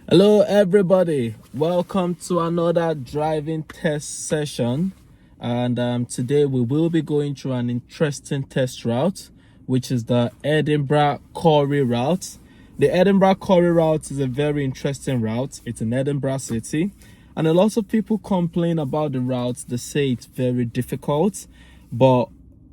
Hello everybody, welcome to another driving test session, and today we will be going through an interesting test route, which is the Edinburgh Currie route. The Edinburgh Currie route is a very interesting route. It's in Edinburgh City, and a lot of people complain about the route. They say it's very difficult, but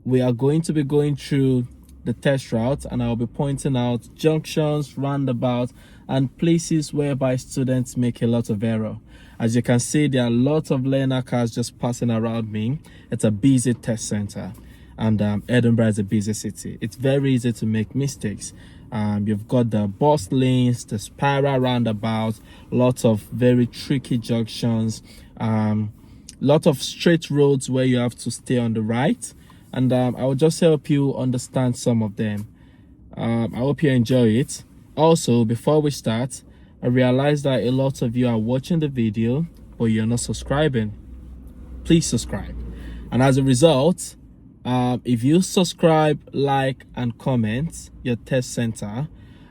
we are going to be going through the test route, and I'll be pointing out junctions, roundabouts, and places whereby students make a lot of error. As you can see, there are lots of learner cars just passing around me. It's a busy test center, and Edinburgh is a busy city. It's very easy to make mistakes. You've got the bus lanes, the spiral roundabouts, lots of very tricky junctions, lot of straight roads where you have to stay on the right, and I will just help you understand some of them. I hope you enjoy it. Also, before we start, I realize that a lot of you are watching the video but you're not subscribing. Please subscribe, and as a result, if you subscribe, like, and comment your test center,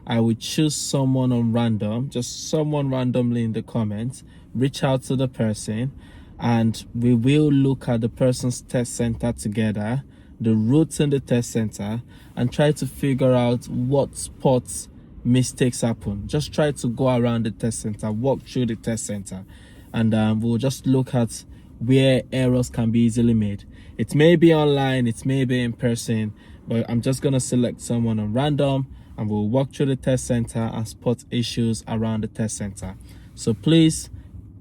I will choose someone on random, just someone randomly in the comments. Reach out to the person and we will look at the person's test center together, the routes in the test center, and try to figure out what spots mistakes happen. Just try to go around the test center, walk through the test center, and we'll just look at where errors can be easily made. It may be online, it may be in person, but I'm just gonna select someone on random and we'll walk through the test center and spot issues around the test center. So please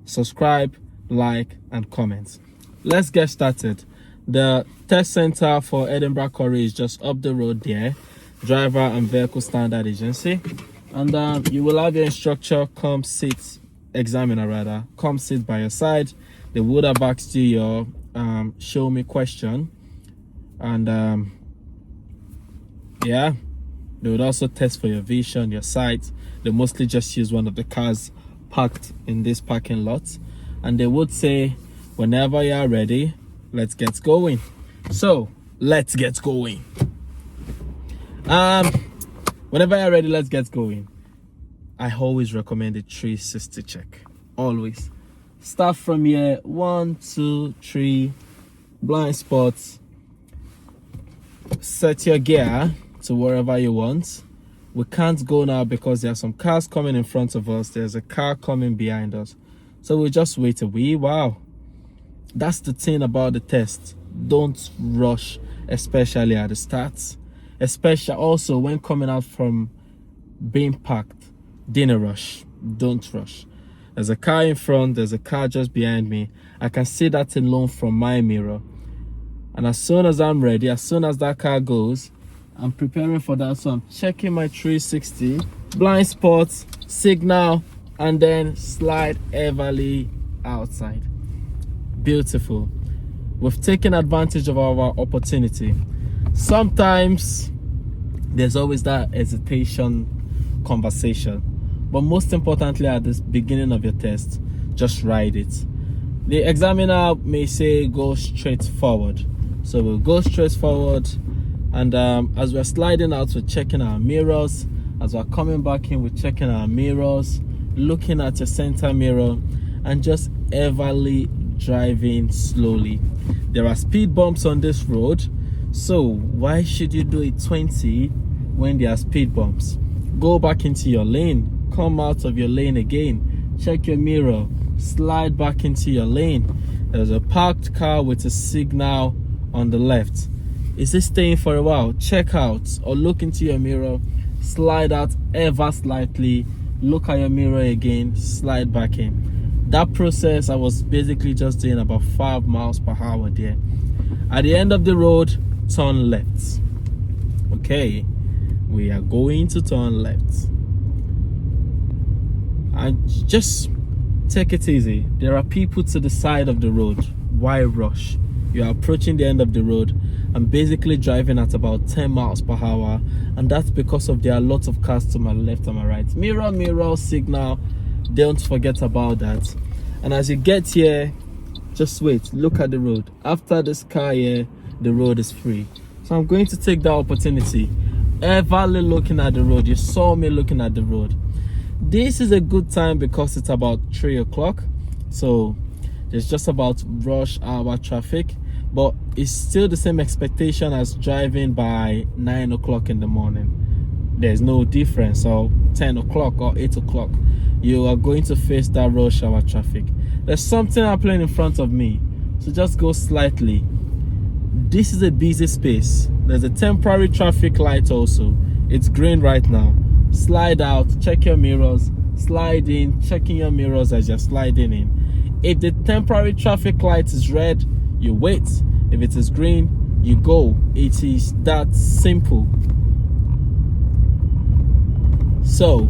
subscribe, like, and comment. Let's get started. The test center for Edinburgh Currie is just up the road there. Driver and Vehicle Standard Agency, and you will have your instructor examiner come sit by your side. They would have asked you your show me question, and yeah, they would also test for your vision, your sight. They mostly just use one of the cars parked in this parking lot, and they would say, whenever you are ready, let's get going. So let's get going. Whenever you're ready, let's get going. I always recommend a 360 check. Always start from here. 1, 2, 3 blind spots. Set your gear to wherever you want. We can't go now because there are some cars coming in front of us. There's a car coming behind us, so we'll just wait a wee while. That's the thing about the test. Don't rush, especially at the start. Especially also when coming out from being parked. Dinner rush. Don't rush. There's a car in front, there's a car just behind me. I can see that alone from my mirror, and as soon as I'm ready, as soon as that car goes, I'm preparing for that. So I'm checking my 360, blind spots, signal, and then slide heavily outside. Beautiful. We've taken advantage of our opportunity. Sometimes there's always that hesitation conversation, but most importantly, at this beginning of your test, just ride it. The examiner may say go straight forward, so we'll go straight forward, and as we're sliding out, we're checking our mirrors. As we're coming back in, we're checking our mirrors, looking at your center mirror, and just everly driving slowly. There are speed bumps on this road, so why should you do it 20 when there are speed bumps? Go back into your lane, come out of your lane again, check your mirror, slide back into your lane. There's a parked car with a signal on the left. Is it staying for a while? Check out or look into your mirror, slide out ever slightly, look at your mirror again, slide back in. That process, I was basically just doing about 5 miles per hour there. At the end of the road, turn left. Okay, we are going to turn left, and just take it easy. There are people to the side of the road. Why rush? You are approaching the end of the road. I'm basically driving at about 10 miles per hour, and that's because of there are lots of cars to my left and my right. Mirror, mirror, signal, don't forget about that. And as you get here, just wait, look at the road. After this car here, the road is free. So I'm going to take that opportunity. Everly looking at the road. You saw me looking at the road. This is a good time because it's about 3 o'clock, so there's just about rush hour traffic, but it's still the same expectation as driving by 9 o'clock in the morning. There's no difference. So 10 o'clock or 8 o'clock, you are going to face that rush hour traffic. There's something happening in front of me, so just go slightly. This is a busy space. There's a temporary traffic light also. It's green right now. Slide out, check your mirrors, slide in, checking your mirrors as you're sliding in. If the temporary traffic light is red, you wait. If it is green, you go. It is that simple. So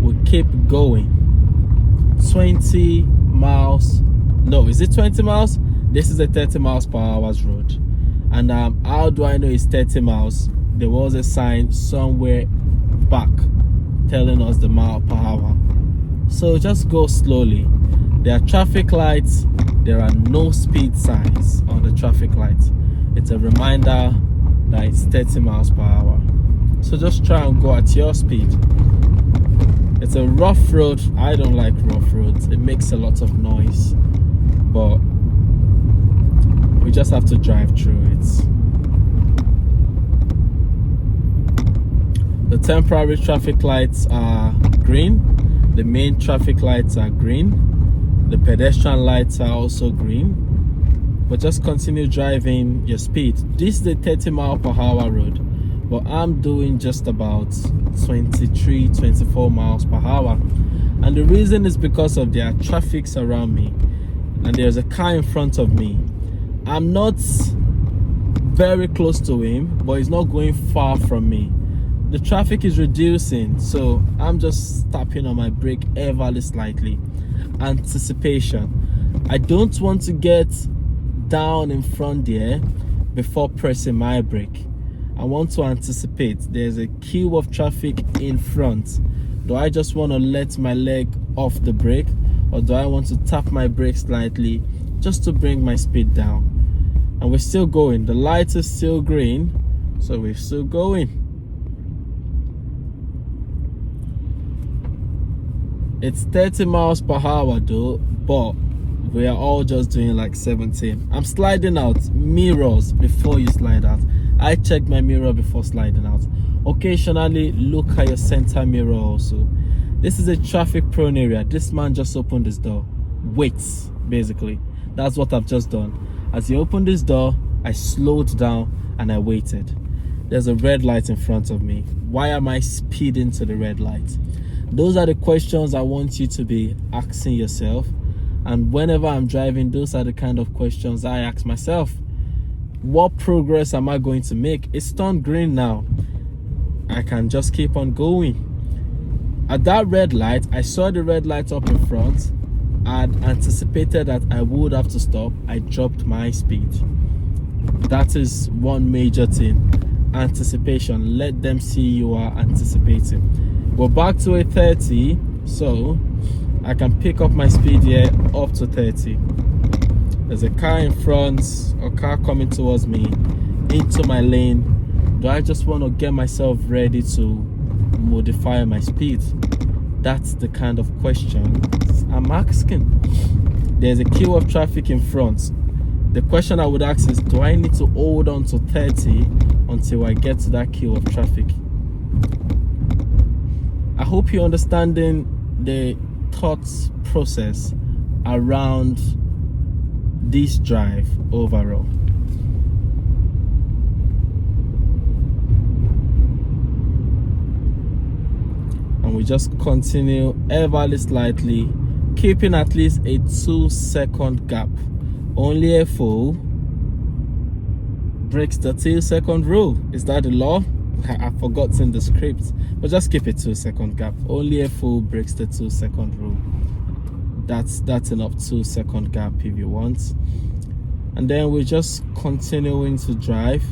we keep going. 20 miles. No, is it 20 miles? This is a 30 miles per hour road. And how do I know it's 30 miles? There was a sign somewhere back telling us the mile per hour. So just go slowly. There are traffic lights. There are no speed signs on the traffic lights. It's a reminder that it's 30 miles per hour. So just try and go at your speed. It's a rough road. I don't like rough roads. It makes a lot of noise, but we just have to drive through it. The temporary traffic lights are green. The main traffic lights are green. The pedestrian lights are also green. But just continue driving your speed. This is a 30 mile per hour road, but I'm doing just about 23, 24 miles per hour. And the reason is because of there are traffics around me and there's a car in front of me. I'm not very close to him, but he's not going far from me. The traffic is reducing, so I'm just tapping on my brake ever slightly. Anticipation. I don't want to get down in front there before pressing my brake. I want to anticipate. There's a queue of traffic in front. Do I just want to let my leg off the brake, or do I want to tap my brake slightly just to bring my speed down? And we're still going. The light is still green, so we're still going. It's 30 miles per hour though, but we are all just doing like 17. I'm sliding out. Mirrors before you slide out. I check my mirror before sliding out. Occasionally look at your center mirror also. This is a traffic prone area. This man just opened this door. Wait, basically. That's what I've just done. As he opened this door, I slowed down and I waited. There's a red light in front of me. Why am I speeding to the red light? Those are the questions I want you to be asking yourself. And whenever I'm driving, those are the kind of questions I ask myself. What progress am I going to make? It's turned green now. I can just keep on going. At that red light, I saw the red light up in front. I had anticipated that I would have to stop. I dropped my speed. That is one major thing. Anticipation. Let them see you are anticipating. Go back to a 30, so I can pick up my speed here up to 30. There's a car in front, a car coming towards me, into my lane. Do I just want to get myself ready to modify my speed? That's the kind of question I'm asking. There's a queue of traffic in front. The question I would ask is, do I need to hold on to 30 until I get to that queue of traffic? I hope you're understanding the thought process around this drive overall. And we just continue ever slightly, keeping at least a 2-second gap. Only a fool breaks the 2-second rule. Is that the law? I've forgotten the script, but just keep a 2-second gap. Only a fool breaks the 2-second rule. That's enough 2-second gap if you want. And then we're just continuing to drive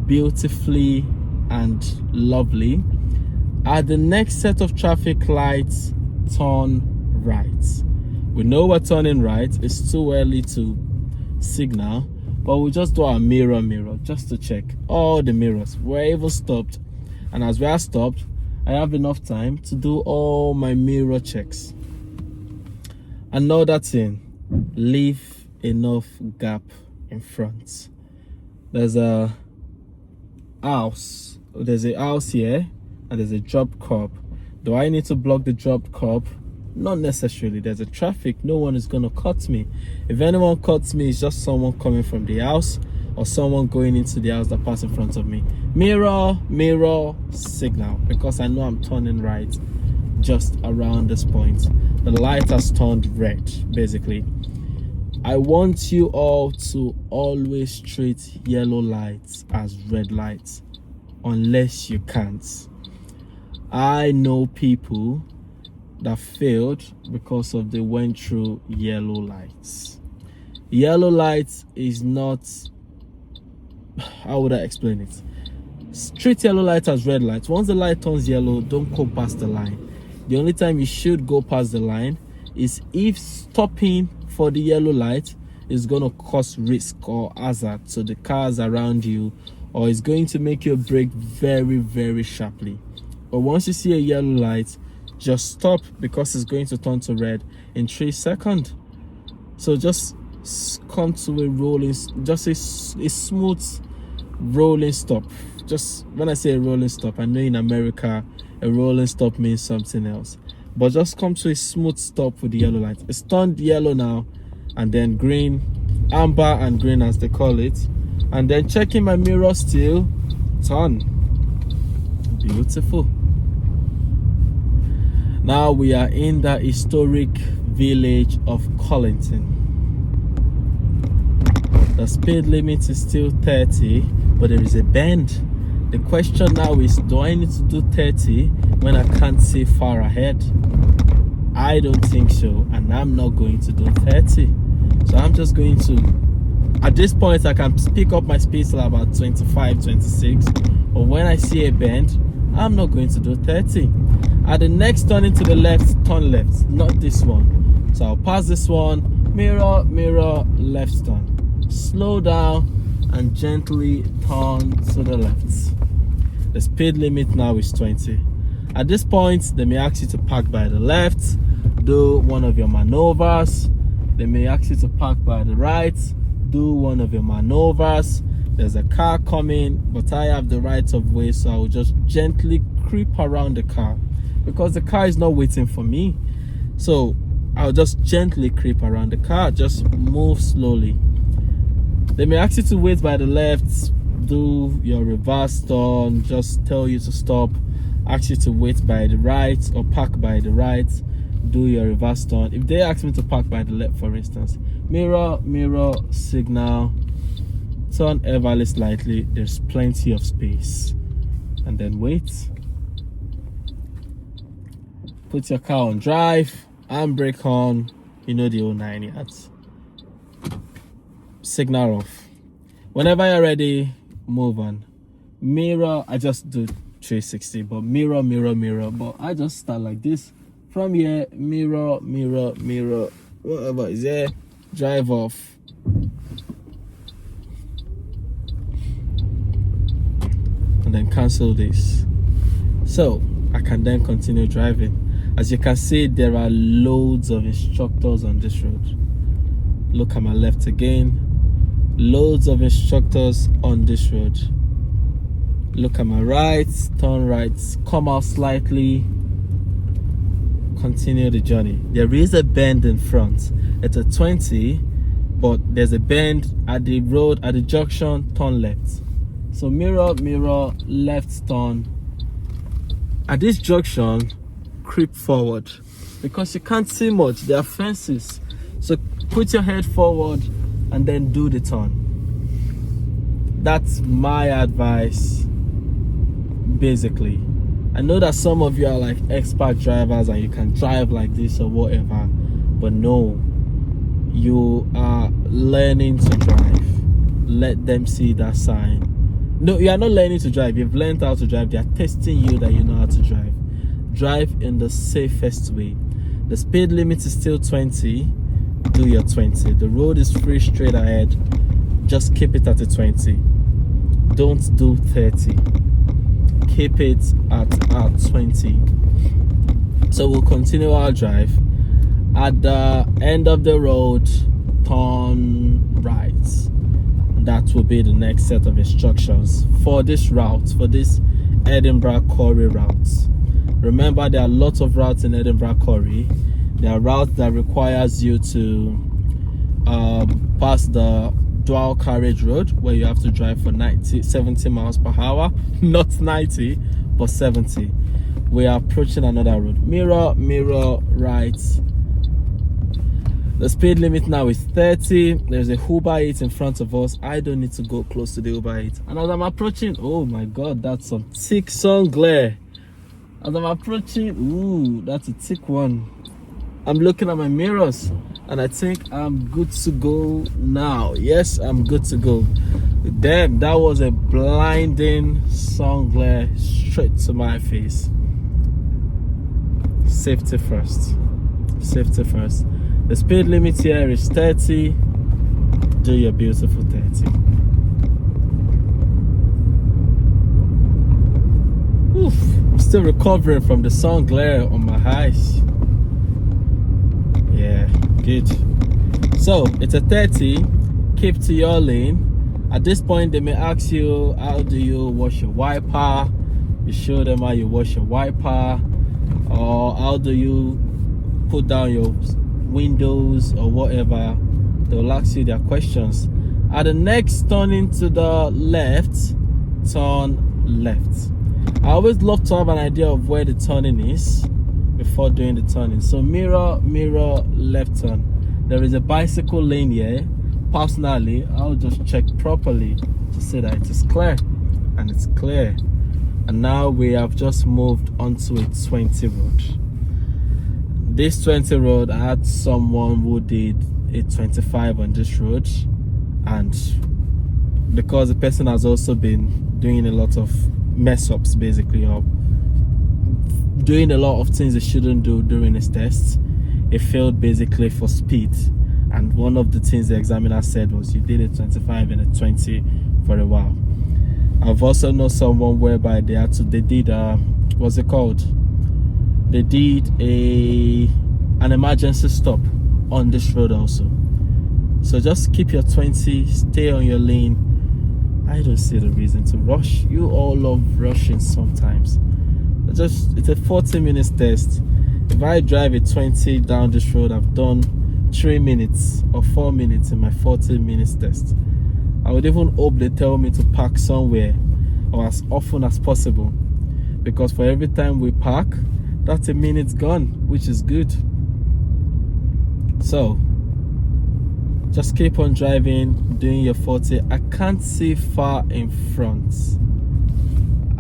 beautifully and lovely. At the next set of traffic lights, turn right. We know we're turning right. It's too early to signal, but we'll just do our mirror just to check all the mirrors. We're even stopped And as we are stopped, I have enough time to do all my mirror checks. Another thing, leave enough gap in front. There's a house here, and there's a drop curb. Do I need to block the drop curb? Not necessarily. There's a traffic, no one is going to cut me. If anyone cuts me, it's just someone coming from the house or someone going into the house that passed in front of me. Mirror, mirror, signal, because I know I'm turning right just around this point. The light has turned red, basically. I want you all to always treat yellow lights as red lights, unless you can't. I know people that failed because of they went through yellow lights. Yellow lights is not, how would I explain it? Treat yellow light as red lights. Once the light turns yellow, don't go past the line. The only time you should go past the line is if stopping for the yellow light is going to cause risk or hazard to the cars around you, or is going to make you brake very, very sharply. But once you see a yellow light, just stop, because it's going to turn to red in 3 seconds. So just come to a rolling, just a smooth rolling stop. Just when I say a rolling stop, I know in America a rolling stop means something else, but just come to a smooth stop with the yellow light. It's turned yellow now, and then green, amber and green as they call it, and then checking my mirror still, turn. Beautiful. Now we are in the historic village of Collington. The speed limit is still 30, but there is a bend. The question now is, do I need to do 30 when I can't see far ahead? I don't think so, and I'm not going to do 30. So I'm just going to, at this point I can pick up my speed till about 25, 26, but when I see a bend, I'm not going to do 30. At the next turning to the left, turn left, not this one. So I'll pass this one, mirror, mirror, left turn. Slow down and gently turn to the left. The speed limit now is 20. At this point, they may ask you to park by the left, do one of your maneuvers. They may ask you to park by the right, do one of your maneuvers. There's a car coming, but I have the right of way, so I will just gently creep around the car, because the car is not waiting for me. So I'll just gently creep around the car, just move slowly. They may ask you to wait by the left, do your reverse turn, just tell you to stop, ask you to wait by the right or park by the right, do your reverse turn. If they ask me to park by the left, for instance, mirror, mirror, signal, turn ever slightly, there's plenty of space, and then wait. Put your car on drive, handbrake on, you know the old 9 yards. Signal off. Whenever you're ready, move on. Mirror, I just do 360, but mirror, mirror, mirror. But I just start like this. From here, mirror, mirror, mirror, whatever is there, drive off. And then cancel this. So I can then continue driving. As you can see, there are loads of instructors on this road. Look at my left again. Loads of instructors on this road. Look at my right, turn right, come out slightly, continue the journey. There is a bend in front. It's a 20, but there's a bend at the road, at the junction, turn left. So mirror, mirror, left turn. At this junction, creep forward, because you can't see much, there are fences. So put your head forward and then do the turn. That's my advice, basically. I know that some of you are like expert drivers and you can drive like this or whatever, but no, you are learning to drive. Let them see that sign. No, you are not learning to drive. You've learned how to drive. They are testing you that you know how to drive. Drive in the safest way. The speed limit is still 20. Do your 20. The road is free straight ahead. Just keep it at a 20. Don't do 30. keep it at 20. So we'll continue our drive. At the end of the road, turn right. That will be the next set of instructions for this route, for this Edinburgh Currie route. Remember, there are lots of routes in Edinburgh Currie. There are routes that requires you to pass the dual carriage road, where you have to drive for 70 miles per hour, not 90 but 70. We are approaching another road. Mirror right. The speed limit now is 30. There's a Uber Eats in front of us. I don't need to go close to the Uber Eats. And as I'm approaching, oh my god, that's some thick sun glare. As I'm approaching, ooh, that's a thick one. I'm looking at my mirrors and I think I'm good to go now. Yes, I'm good to go. Damn, that was a blinding sun glare straight to my face. Safety first. Safety first. The speed limit here is 30. Do your beautiful 30. Oof, I'm still recovering from the sun glare on my eyes. Yeah, good. So it's a 30. Keep to your lane. At this point, they may ask you, how do you wash your wiper? You show them how you wash your wiper, or how do you put down your windows or whatever. They'll ask you their questions. At the next turning to the left, turn left. I always love to have an idea of where the turning is before doing the turning. So mirror left turn. There is a bicycle lane here. Personally, I'll just check properly to see that it is clear, and it's clear. And now we have just moved onto a 20 road. This 20 road, I had someone who did a 25 on this road, and because the person has also been doing a lot of mess ups, basically, or doing a lot of things they shouldn't do during his tests, it failed basically for speed. And one of the things the examiner said was, you did a 25 and a 20 for a while. I've also known someone whereby they did what's it called? They did an emergency stop on this road also. So just keep your 20, stay on your lane. I don't see the reason to rush. You all love rushing sometimes. It's a 40 minutes test. If I drive a 20 down this road, I've done 3 minutes or 4 minutes in my 40 minutes test. I would even hope they tell me to park somewhere, or as often as possible, because for every time we park, that's a minute gone, which is good. So just keep on driving, doing your 40. I can't see far in front.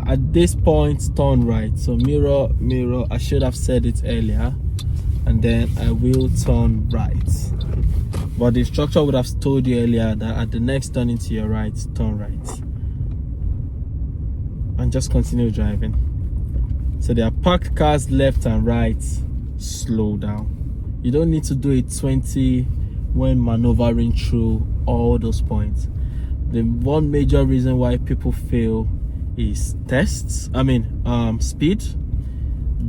At this point, turn right. So mirror, I should have said it earlier, and then I will turn right. But the instructor would have told you earlier that at the next turning to your right, turn right. And just continue driving. So there are parked cars left and right. Slow down. You don't need to do a 20 when maneuvering through all those points. The one major reason why people fail is speed,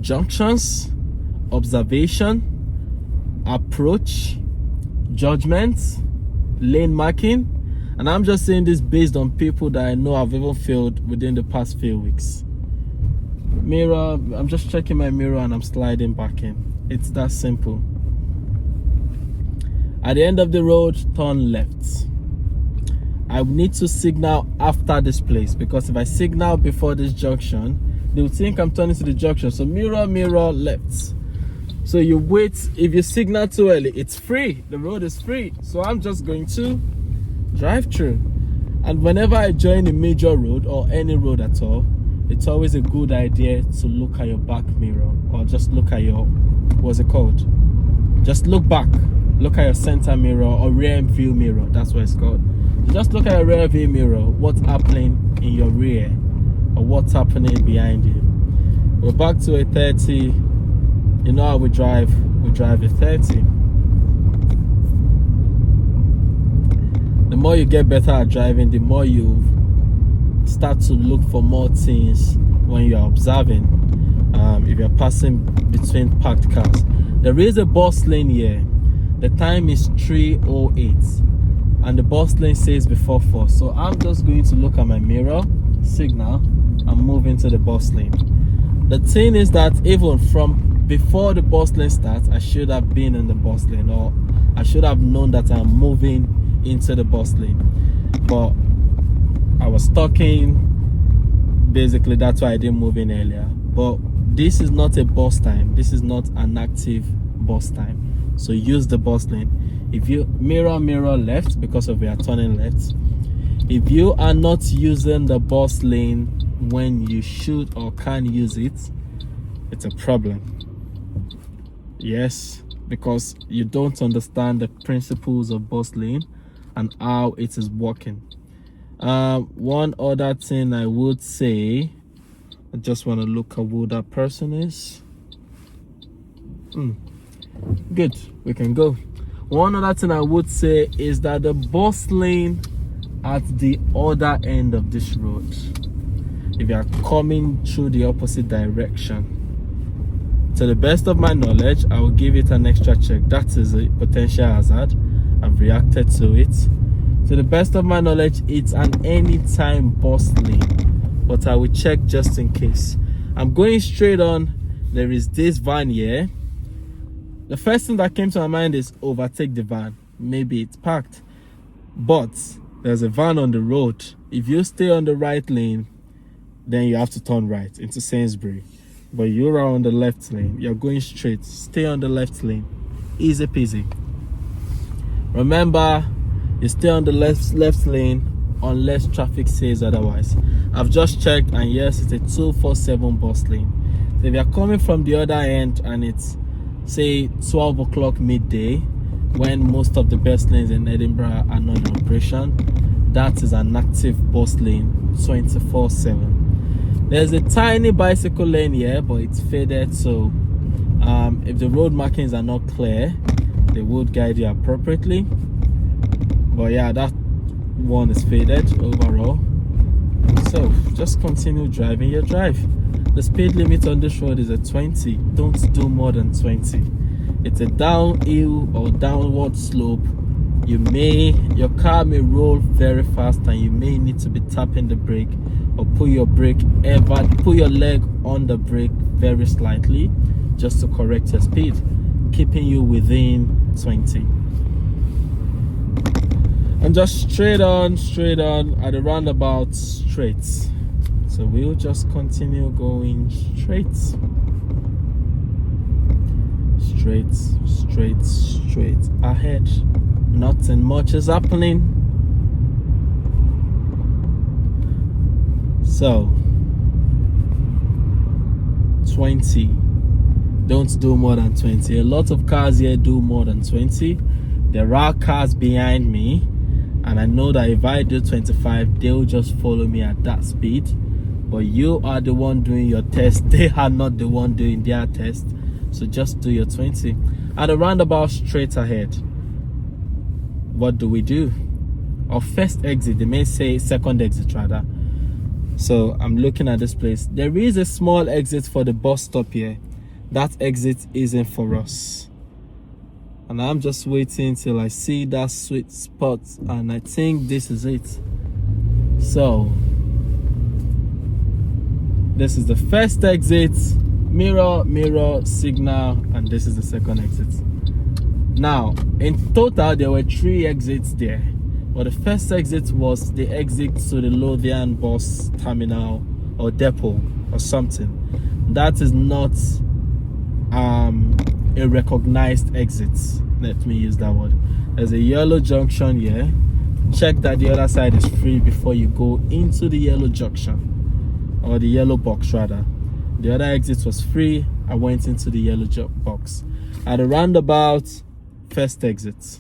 junctions, observation, approach, judgment, lane marking. And I'm just saying this based on people that I know have even failed within the past few weeks. Mirror, I'm just checking my mirror and I'm sliding back in. It's that simple. At the end of the road, turn left. I need to signal after this place, because if I signal before this junction, they will think I'm turning to the junction. So mirror left. So you wait. If you signal too early, it's free. The road is free. So I'm just going to drive through. And whenever I join a major road or any road at all, it's always a good idea to look at your back mirror, or just look at your, what's it called? Just look back. Look at your center mirror or rear view mirror. That's what it's called. So just look at your rear view mirror. What's happening in your rear, or what's happening behind you. We're back to a 30. You know how we drive. We drive a 30. The more you get better at driving, the more you start to look for more things when you are observing, if you're passing between parked cars. There is a bus lane here. The time is 3:08 and the bus lane says before 4. So I'm just going to look at my mirror signal and move into the bus lane. The thing is that even from before the bus lane starts, I should have been in the bus lane, or I should have known that I'm moving into the bus lane. But I was talking, basically that's why I didn't move in earlier. But this is not a bus time. This is not an active bus time. So use the bus lane. If you mirror left, because of we are turning left, if you are not using the bus lane when you should or can use it, it's a problem. Yes, because you don't understand the principles of bus lane and how it is working. One other thing I would say, I just want to look at who that person is. Good, we can go. One other thing I would say is that the bus lane at the other end of this road, if you are coming through the opposite direction, to the best of my knowledge, I will give it an extra check. That is a potential hazard. I've reacted to it. To the best of my knowledge, it's an anytime bus lane, but I will check just in case. I'm going straight on. There is this van here. The first thing that came to my mind is overtake the van. Maybe it's parked, but there's a van on the road. If you stay on the right lane, then you have to turn right into Sainsbury. But you're on the left lane, you're going straight. Stay on the left lane. Easy peasy. Remember, you stay on the left lane unless traffic says otherwise. I've just checked, and yes, it's a 247 bus lane. So if you're coming from the other end and it's say 12 o'clock midday, when most of the bus lanes in Edinburgh are not in operation, that is an active bus lane 24/7. There's a tiny bicycle lane here, but it's faded, so if the road markings are not clear, they would guide you appropriately. But yeah, that one is faded overall. So just continue driving your drive. The speed limit on this road is a 20. Don't do more than 20. It's a downhill or downward slope. Your car may roll very fast and you may need to be tapping the brake or put your leg on the brake very slightly just to correct your speed, keeping you within 20. And just straight on at the roundabout straight. So we'll just continue going straight ahead. Nothing much is happening. So 20. Don't do more than 20. A lot of cars here do more than 20. There are cars behind me, and I know that if I do 25, they'll just follow me at that speed. But you are the one doing your test. They are not the one doing their test. So just do your 20. At the roundabout straight ahead, what do we do? Our first exit, they may say second exit rather. So I'm looking at this place. There is a small exit for the bus stop here. That exit isn't for us. And I'm just waiting till I see that sweet spot, and I think this is it. So this is the first exit. Mirror, signal, and this is the second exit. Now, in total, there were 3 exits there. But the first exit was the exit to the Lothian bus terminal or depot or something. That is not a recognized exit. Let me use that word. There's a yellow junction here. Check that the other side is free before you go into the yellow junction, or the yellow box rather. The other exit was free. I went into the yellow box. At the roundabout, first exit.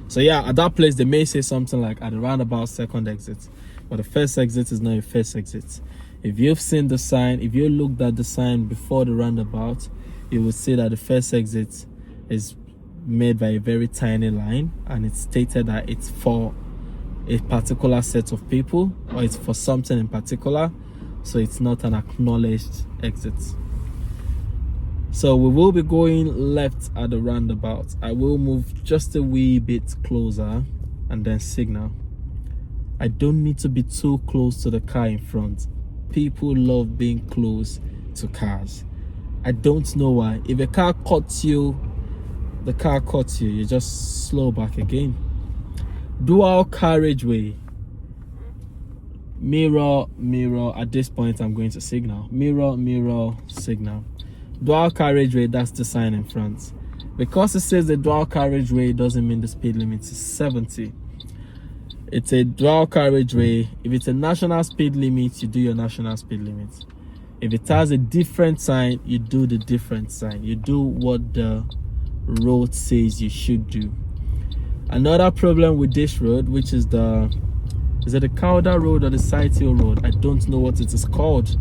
So yeah, at that place they may say something like at the roundabout, second exit, but the first exit is not a first exit. If you've seen the sign, if you looked at the sign before the roundabout, you would see that the first exit is made by a very tiny line, and it's stated that it's for a particular set of people, or it's for something in particular. so it's not an acknowledged exit. So we will be going left at the roundabout. I will move just a wee bit closer and then signal. I don't need to be too close to the car in front. People love being close to cars. I don't know why. If a car cuts you, the car cuts you, you just slow back again. Dual carriageway. Mirror, mirror. At this point, I'm going to signal. Mirror, mirror, signal. Dual carriageway, that's the sign in front. Because it says the dual carriageway doesn't mean the speed limit is 70. It's a dual carriageway. If it's a national speed limit, you do your national speed limit. If it has a different sign, you do the different sign. You do what the road says you should do. Another problem with this road, which is is it the Calder Road or the Side Hill Road? I don't know what it is called.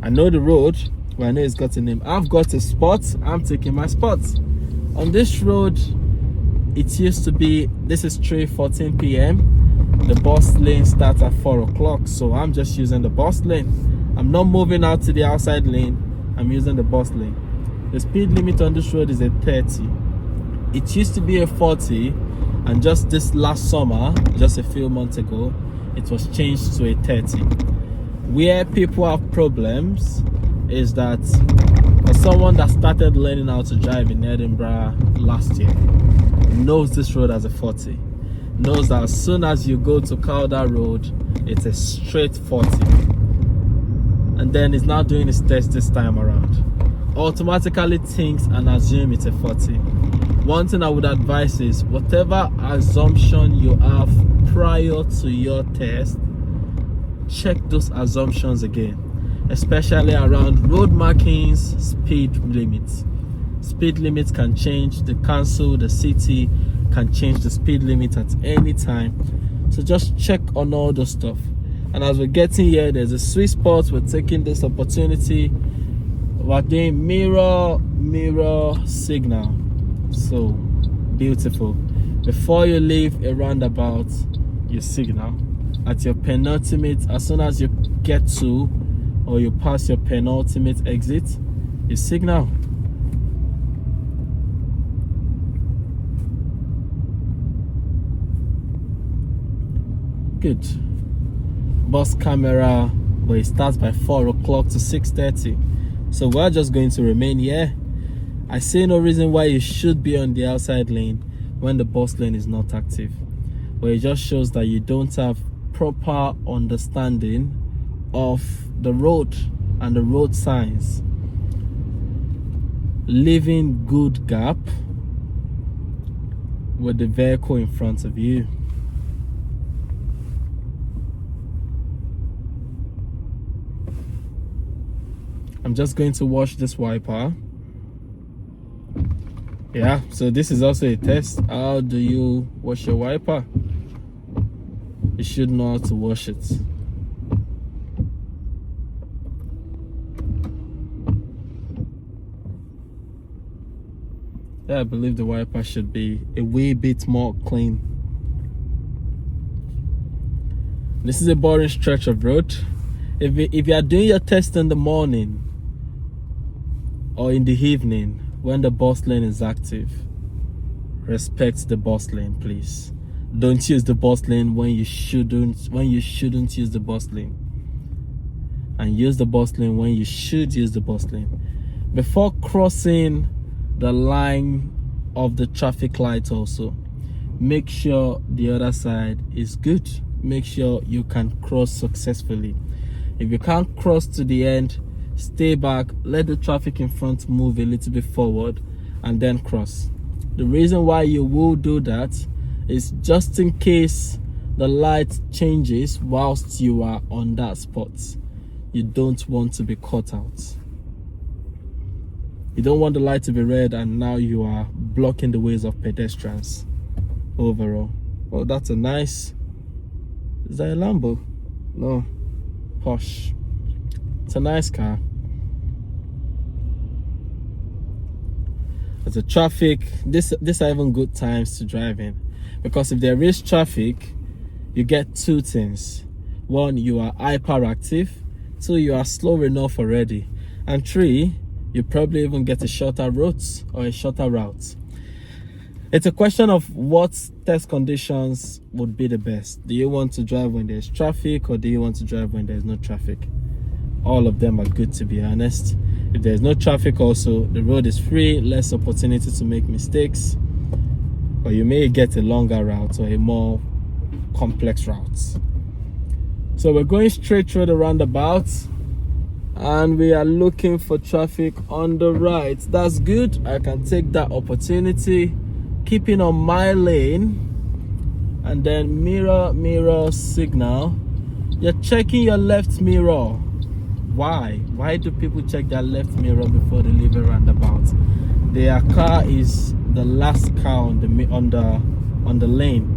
I know the road, but I know it's got a name. I've got a spot. I'm taking my spot. On this road, it used to be, this is 3:14 p.m. The bus lane starts at 4 o'clock, so I'm just using the bus lane. I'm not moving out to the outside lane. I'm using the bus lane. The speed limit on this road is a 30. It used to be a 40, and just this last summer, just a few months ago, it was changed to a 30. Where people have problems is that for someone that started learning how to drive in Edinburgh last year, knows this road as a 40, knows that as soon as you go to Calder Road, it's a straight 40, and then it's now doing its test this time around, automatically thinks and assume it's a 40. One thing I would advise is whatever assumption you have prior to your test, check those assumptions again, especially around road markings, speed limits. Speed limits can change. The council, the city can change the speed limit at any time, so just check on all those stuff. And as we're getting here, there's a sweet spot. We're taking this opportunity. We're doing mirror signal. So beautiful. Before you leave a roundabout, you signal. At your penultimate, as soon as you get to or you pass your penultimate exit, you signal. Good. Bus camera, but it starts by 4 o'clock to 6:30. So we're just going to remain here. I see no reason why you should be on the outside lane when the bus lane is not active. But it just shows that you don't have proper understanding of the road and the road signs. Leaving good gap with the vehicle in front of you. I'm just going to wash this wiper. Yeah, so this is also a test. How do you wash your wiper? You should know how to wash it. Yeah, I believe the wiper should be a wee bit more clean. This is a boring stretch of road. If you are doing your test in the morning or in the evening when the bus lane is active, respect the bus lane, please. Don't use the bus lane when you shouldn't use the bus lane, and use the bus lane when you should use the bus lane. Before crossing the line of the traffic light, also make sure the other side is good. Make sure you can cross successfully. If you can't cross to the end, stay back, let the traffic in front move a little bit forward, and then cross. The reason why you will do that is just in case the light changes whilst you are on that spot. You don't want to be caught out. You don't want the light to be red and now you are blocking the ways of pedestrians overall. Oh, that's a nice... Is that a Lambo? No. Posh. It's a nice car. There's a traffic. This are even good times to drive in, because if there is traffic, you get two things. One, you are hyperactive. 2, you are slow enough already, and 3, you probably even get a shorter route or a shorter route. It's a question of what test conditions would be the best. Do you want to drive when there's traffic, or do you want to drive when there's no traffic? All of them are good, to be honest. If there's no traffic also, the road is free, less opportunity to make mistakes, or you may get a longer route or a more complex route. So we're going straight through the roundabout, and we are looking for traffic on the right. That's good. I can take that opportunity, keeping on my lane, and then mirror signal. You're checking your left mirror. Why do people check their left mirror before they leave a roundabout? Their car is the last car on the lane.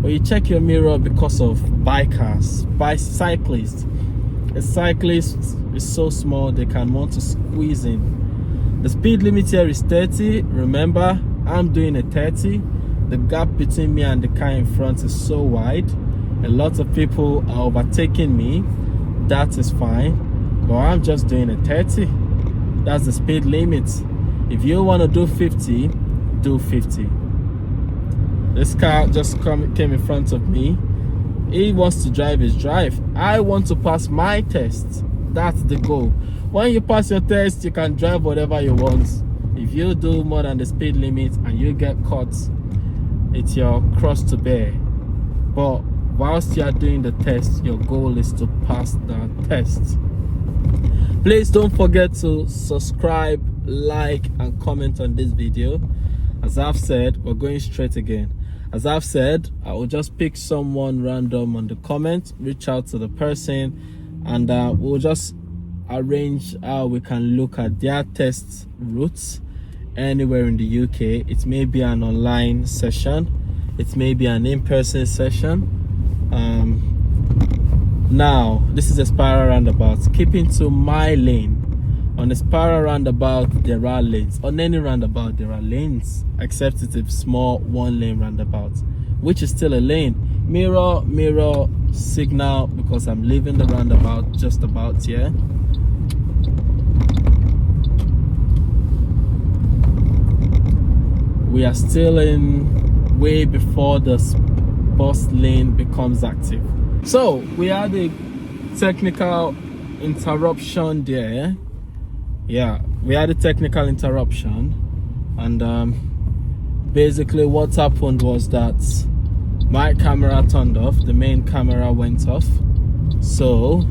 But you check your mirror because of bikers, cyclists. A cyclist is so small they can want to squeeze in. The speed limit here is 30. Remember, I'm doing a 30. The gap between me and the car in front is so wide. A lot of people are overtaking me. That is fine, but I'm just doing a 30. That's the speed limit. If you want to do 50, do 50. This car just came in front of me. He wants to drive his drive. I want to pass my test. That's the goal. When you pass your test, you can drive whatever you want. If you do more than the speed limit and you get caught, it's your cross to bear. But whilst you are doing the test, your goal is to pass the test. Please don't forget to subscribe, like, and comment on this video. As I've said, we're going straight again. As I've said, I will just pick someone random on the comment, reach out to the person, and we'll just arrange how we can look at their test routes anywhere in the UK. It may be an online session, it may be an in-person session. Now this is a spiral roundabout. Keeping to my lane. On a spiral roundabout, there are lanes. On any roundabout, there are lanes, except it's a small one-lane roundabout, which is still a lane. Mirror signal, because I'm leaving the roundabout just about here. We are still in way before the bus lane becomes active. So we had a technical interruption there. Yeah, we had a technical interruption, and basically what happened was that my camera turned off. The main camera went off. So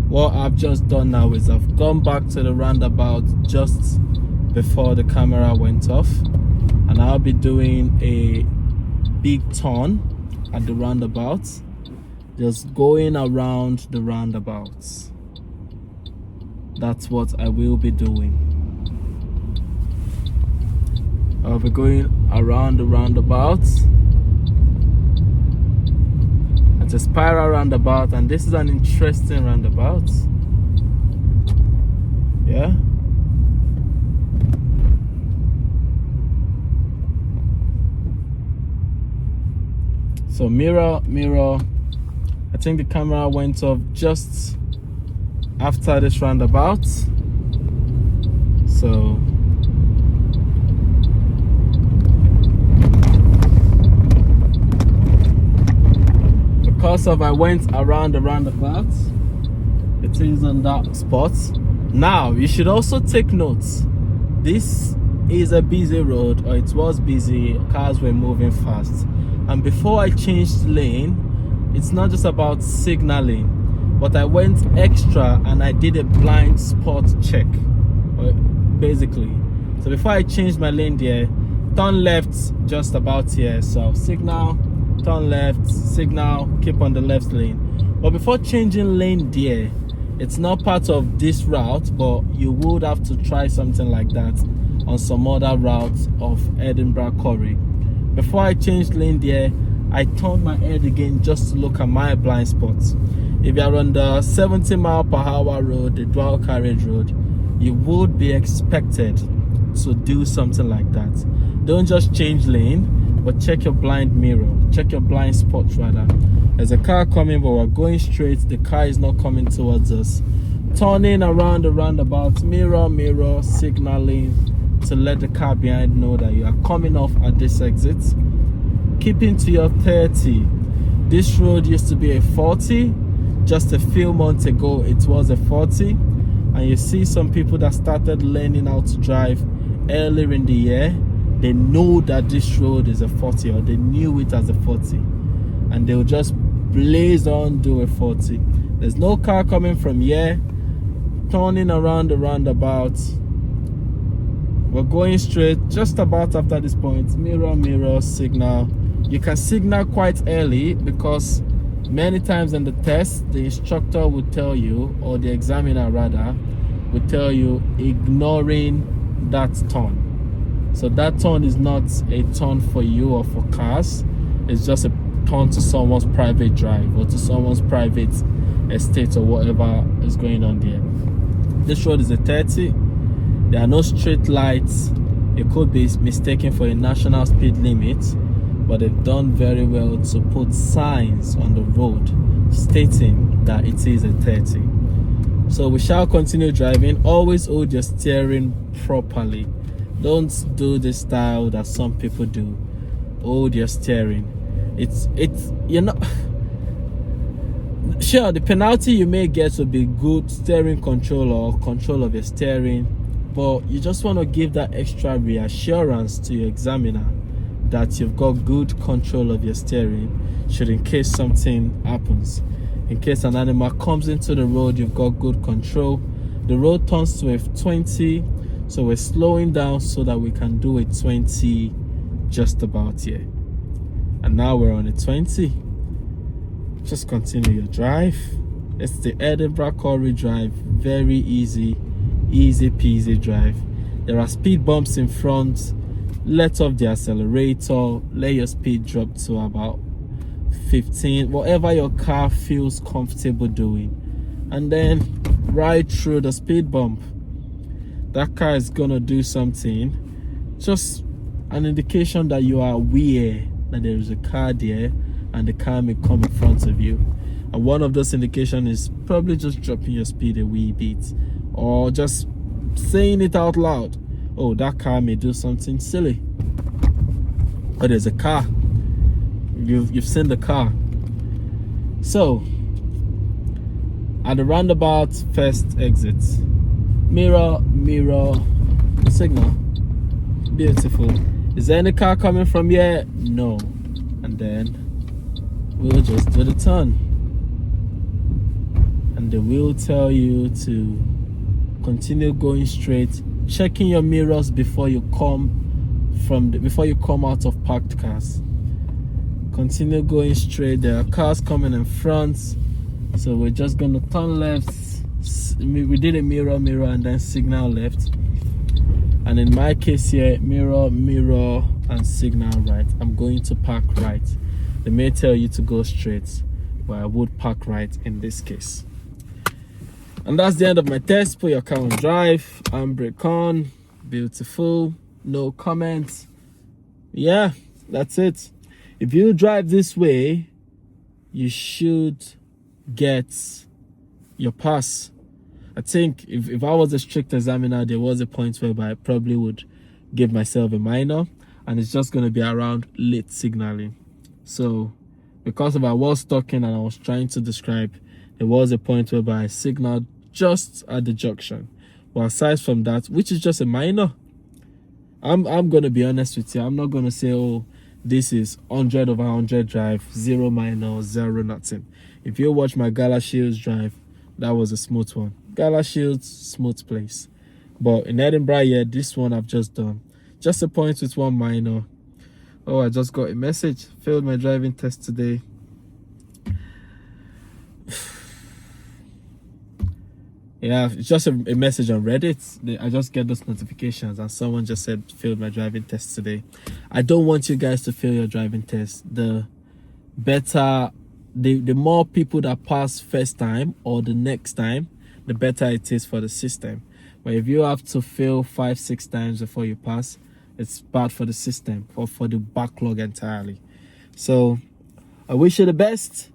what I've just done now is I've gone back to the roundabout just before the camera went off, and I'll be doing a big turn at the roundabout, just going around the roundabouts. That's what I will be doing. I'll be going around the roundabouts. It's a spiral roundabout, and this is an interesting roundabout. Yeah. So mirror. I think the camera went off just after this roundabout. So because of I went around the roundabout, it is on that spot. Now you should also take notes. This is a busy road, or it was busy. Cars were moving fast, and before I changed lane, it's not just about signaling, but I went extra and I did a blind spot check, basically. So before I changed my lane there, turn left just about here. So signal, turn left, signal, keep on the left lane. But before changing lane there, it's not part of this route, but you would have to try something like that on some other routes of Edinburgh Currie. Before I changed lane there, I turned my head again just to look at my blind spots. If you're on the 70 mile per hour road, the dual carriage road, you would be expected to do something like that. Don't just change lane, but check your blind mirror, check your blind spots rather. There's a car coming, but we're going straight. The car is not coming towards us. Turning around the roundabout, mirror, signaling to let the car behind know that you are coming off at this exit. Keeping to your 30. This road used to be a 40. Just a few months ago, it was a 40. And you see some people that started learning how to drive earlier in the year. They know that this road is a 40, or they knew it as a 40. And they'll just blaze on, do a 40. There's no car coming from here. Turning around the roundabout, we're going straight. Just about after this point, mirror, signal. You can signal quite early, because many times in the test the instructor would tell you, or the examiner rather would tell you, ignoring that turn. So that turn is not a turn for you or for cars. It's just a turn to someone's private drive or to someone's private estate or whatever is going on there. This road is a 30. There are no street lights. It could be mistaken for a national speed limit, but they've done very well to put signs on the road stating that it is a 30. So we shall continue driving. Always hold your steering properly. Don't do the style that some people do. Hold your steering. It's you're not sure, the penalty you may get will be good steering control or control of your steering, but you just want to give that extra reassurance to your examiner that you've got good control of your steering, should in case something happens. In case an animal comes into the road, you've got good control. The road turns to a 20, so we're slowing down so that we can do a 20 just about here. And now we're on a 20. Just continue your drive. It's the Edinburgh Currie drive. Very easy peasy drive. There are speed bumps in front. Let off the accelerator. Let your speed drop to about 15, whatever your car feels comfortable doing, and then ride through the speed bump. That car is gonna do something, just an indication that you are aware that there is a car there and the car may come in front of you. And one of those indications is probably just dropping your speed a wee bit, or just saying it out loud. Oh, that car may do something silly. Oh, there's a car. You've seen the car. So at the roundabout first exit, mirror, signal. Beautiful. Is there any car coming from here? No. And then we'll just do the turn, and they will tell you to continue going straight, checking your mirrors before you come out of parked cars. Continue going straight. There are cars coming in front, so we're just going to turn left. We did a mirror and then signal left, and in my case here, mirror and signal right. I'm going to park right. They may tell you to go straight, but I would park right in this case. And that's the end of my test. Put your car on drive, handbrake on. Beautiful. No comments. Yeah, that's it. If you drive this way, you should get your pass. I think if I was a strict examiner, there was a point whereby I probably would give myself a minor, and it's just going to be around late signaling. So because I was talking and I was trying to describe, there was a point whereby I signaled just at the junction. But aside from that, which is just a minor, I'm going to be honest with you. I'm not going to say, oh, this is 100 over 100 drive, 0 minor, 0 nothing. If you watch my Gala Shields drive, that was a smooth one. Gala Shields, smooth place. But in Edinburgh, yeah, this one I've just done. Just a point with 1 minor. Oh, I just got a message. Failed my driving test today. Yeah, it's just a message on Reddit. I just get those notifications and someone just said failed my driving test today. I don't want you guys to fail your driving test. The more people that pass first time or the next time, the better it is for the system. But if you have to fail 5-6 times before you pass, it's bad for the system or for the backlog entirely. So I wish you the best.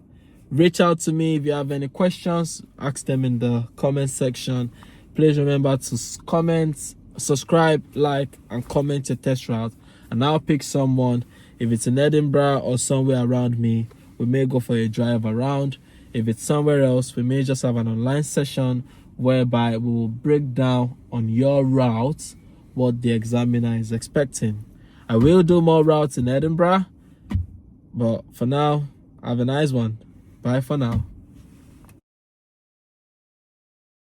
Reach out to me if you have any questions. Ask them in the comment section. Please remember to comment, subscribe, like, and comment your test route, and I'll pick someone. If it's in Edinburgh or somewhere around me, we may go for a drive around. If it's somewhere else, we may just have an online session whereby we will break down on your route what the examiner is expecting. I will do more routes in Edinburgh, but for now, have a nice one. Bye for now.